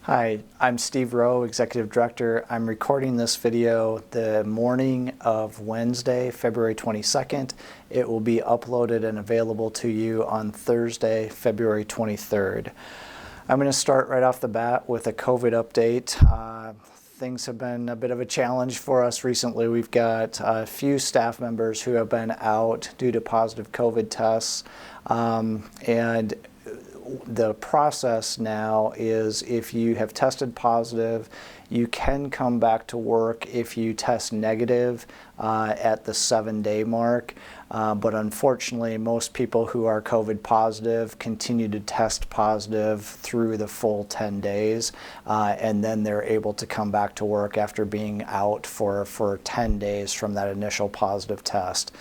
Hi, I'm Steve Rowe, Executive Director. I'm recording this video the morning of Wednesday, February 22nd. It will be uploaded and available to you on Thursday, February 23rd. I'm going to start right off the bat with a COVID update. Things have been a bit of a challenge for us recently. We've got a few staff members who have been out due to positive COVID tests, and the process now is if you have tested positive, you can come back to work if you test negative at the 7-day mark. But unfortunately, most people who are COVID positive continue to test positive through the full 10 days, and then they're able to come back to work after being out for 10 days from that initial positive test.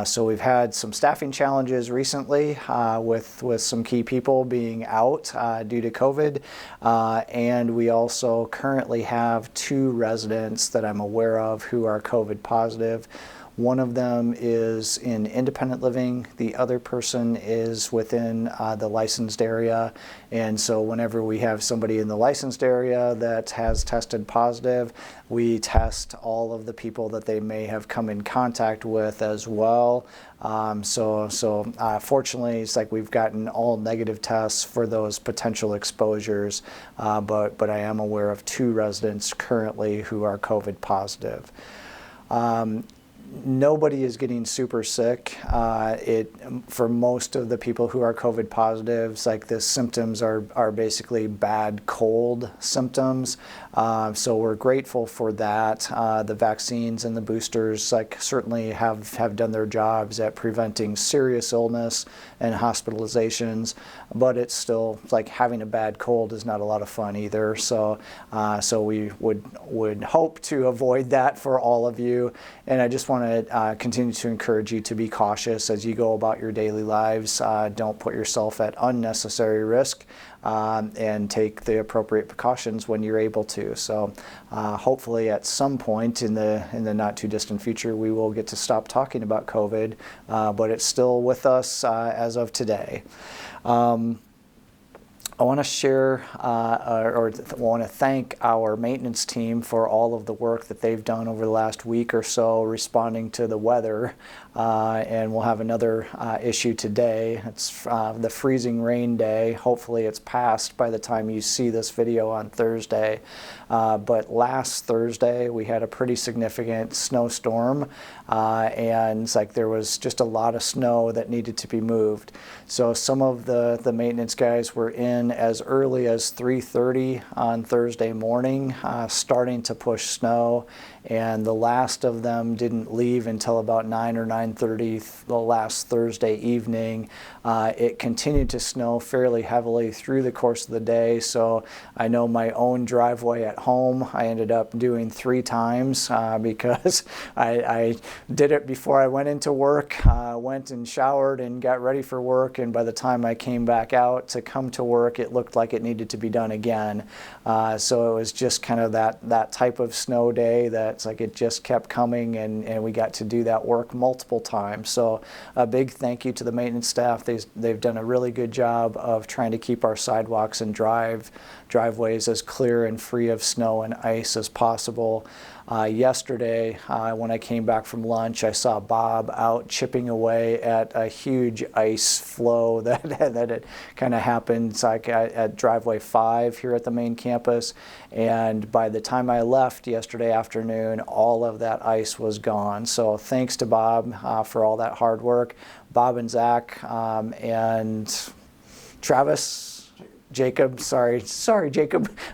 So we've had some staffing challenges recently with some key people being out due to COVID, and we also currently have 2 residents that I'm aware of who are COVID positive. One of them is in independent living, the other person is within the licensed area, and so whenever we have somebody in the licensed area that has tested positive, we test all of the people that they may have come in contact with as well. Fortunately, it's like we've gotten all negative tests for those potential exposures, but I am aware of 2 residents currently who are COVID positive. Nobody is getting super sick. For most of the people who are COVID positives, like the symptoms are basically bad cold symptoms. So we're grateful for that. The vaccines and the boosters certainly have done their jobs at preventing serious illness and hospitalizations, but it's still like having a bad cold is not a lot of fun either. So we would hope to avoid that for all of you. And I just want to continue to encourage you to be cautious as you go about your daily lives. Don't put yourself at unnecessary risk, and take the appropriate precautions when you're able to. So hopefully at some point in the not too distant future we will get to stop talking about COVID, but it's still with us as of today. I want to share or want to thank our maintenance team for all of the work that they've done over the last week or so responding to the weather. And we'll have another issue today. It's the freezing rain day. Hopefully it's passed by the time you see this video on Thursday. But last Thursday we had a pretty significant snowstorm, and it's like there was just a lot of snow that needed to be moved. So some of the maintenance guys were in as early as 3:30 on Thursday morning, starting to push snow, and the last of them didn't leave until about 9 or 9:30 the last Thursday evening. It continued to snow fairly heavily through the course of the day, so I know my own driveway at home I ended up doing 3 times because I did it before I went into work, went and showered and got ready for work, and by the time I came back out to come to work it looked like it needed to be done again. So it was just kind of that type of snow day that's like it just kept coming, and we got to do that work multiple times. So a big thank you to the maintenance staff. They've done a really good job of trying to keep our sidewalks and driveways as clear and free of snow and ice as possible. Yesterday, when I came back from lunch, I saw Bob out chipping away at a huge ice flow that had kind of happened at driveway 5 here at the main campus. And by the time I left yesterday afternoon, all of that ice was gone. So thanks to Bob for all that hard work. Bob and Zach and Travis. Jacob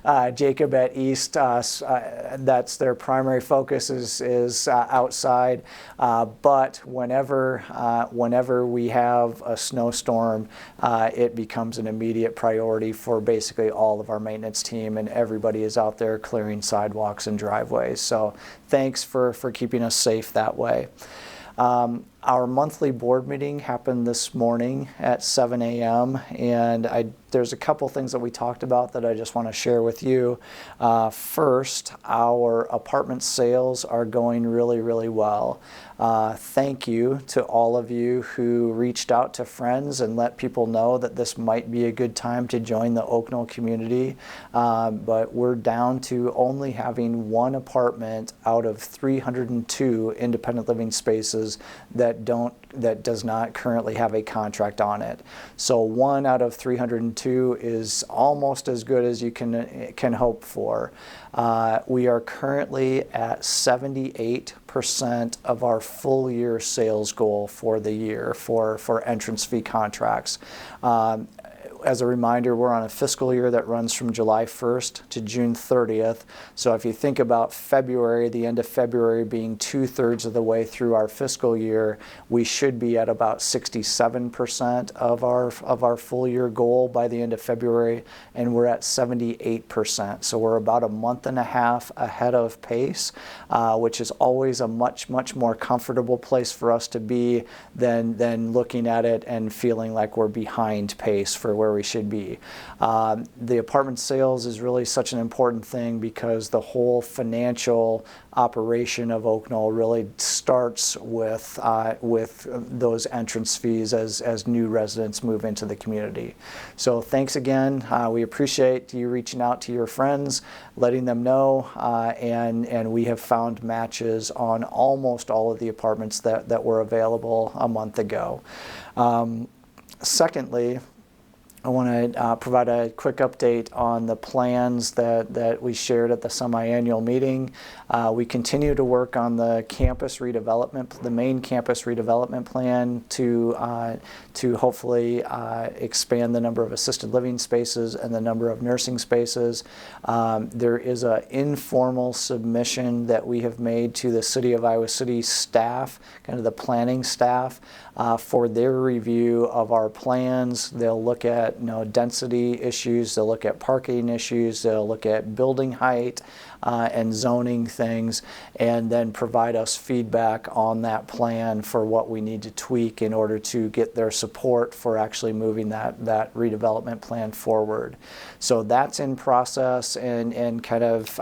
at East, that's their primary focus is outside, but whenever we have a snowstorm, it becomes an immediate priority for basically all of our maintenance team, and everybody is out there clearing sidewalks and driveways. So thanks for keeping us safe that way. Our monthly board meeting happened this morning at 7 a.m. and there's a couple things that we talked about that I just want to share with you. First, our apartment sales are going really, really well. Thank you to all of you who reached out to friends and let people know that this might be a good time to join the Oak Knoll community. But we're down to only having one apartment out of 302 independent living spaces that does not currently have a contract on it. So 1 out of 302 is almost as good as you can hope for. We are currently at 78% of our full year sales goal for the year for entrance fee contracts. As a reminder, we're on a fiscal year that runs from July 1st to June 30th. So if you think about February, the end of February being 2/3 of the way through our fiscal year, we should be at about 67% of our full year goal by the end of February, and we're at 78%. So we're about a month and a half ahead of pace, which is always a much more comfortable place for us to be than looking at it and feeling like we're behind pace for where we should be. The apartment sales is really such an important thing because the whole financial operation of Oak Knoll really starts with those entrance fees as new residents move into the community. So thanks again. We appreciate you reaching out to your friends, letting them know, and we have found matches on almost all of the apartments that were available a month ago. Secondly, I want to provide a quick update on the plans that we shared at the semi-annual meeting. We continue to work on the campus redevelopment, the main campus redevelopment plan to hopefully expand the number of assisted living spaces and the number of nursing spaces. There is an informal submission that we have made to the City of Iowa City staff, kind of the planning staff, for their review of our plans. They'll look at density issues, they'll look at parking issues, they'll look at building height and zoning things, and then provide us feedback on that plan for what we need to tweak in order to get their support for actually moving that redevelopment plan forward. So that's in process and kind of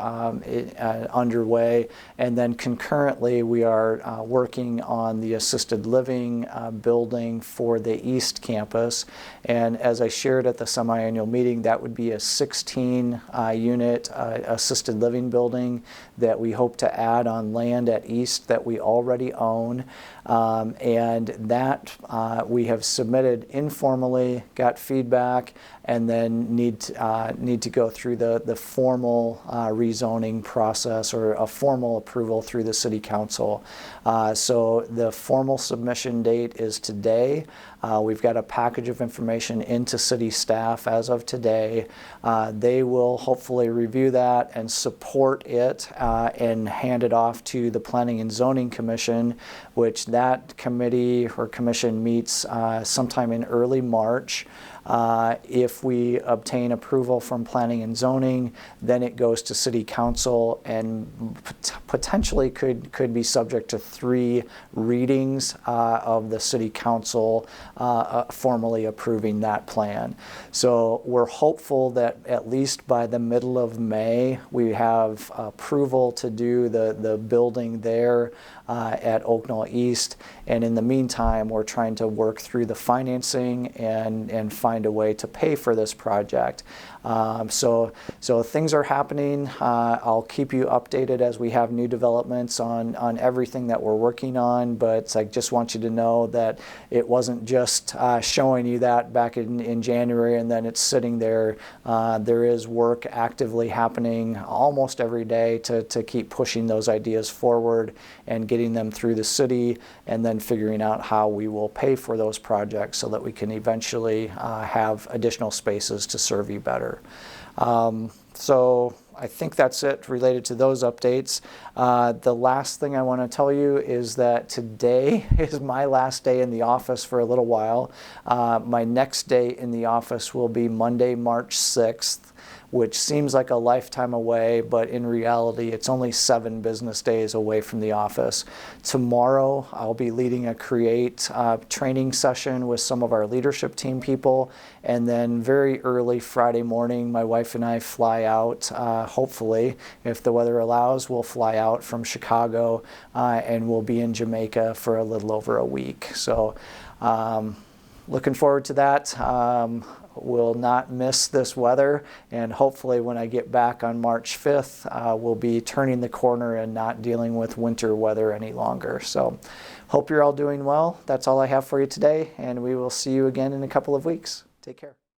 underway. And then concurrently, we are working on the assisted living building for the East Campus. And as I shared at the semi-annual meeting, that would be a 16-unit assisted living building that we hope to add on land at East that we already own. And that we have submitted informally, got feedback, and then need to go through the formal rezoning process or a formal approval through the City Council. So the formal submission date is today. We've got a package of information into city staff as of today. They will hopefully review that and support it and hand it off to the Planning and Zoning Commission, which that committee or commission meets sometime in early March. If we obtain approval from Planning and Zoning, then it goes to City Council and potentially could be subject to 3 readings of the City Council formally approving that plan. So we're hopeful that at least by the middle of May, we have approval to do the building there at Oak Knoll East. And in the meantime, we're trying to work through the financing and find a way to pay for this project. So things are happening. I'll keep you updated as we have new developments on everything that we're working on, but I just want you to know that it wasn't just showing you that back in January and then it's sitting there. There is work actively happening almost every day to keep pushing those ideas forward and getting them through the city, and then figuring out how we will pay for those projects so that we can eventually have additional spaces to serve you better. So I think that's it related to those updates. The last thing I want to tell you is that today is my last day in the office for a little while. My next day in the office will be Monday, March 6th. which seems like a lifetime away, but in reality, it's only 7 business days away from the office. Tomorrow, I'll be leading a Create training session with some of our leadership team people, and then very early Friday morning, my wife and I fly out, hopefully, if the weather allows, we'll fly out from Chicago, and we'll be in Jamaica for a little over a week. So looking forward to that. Will not miss this weather, and hopefully when I get back on March 5th, we'll be turning the corner and not dealing with winter weather any longer. So hope you're all doing well. That's all I have for you today, and we will see you again in a couple of weeks. Take care.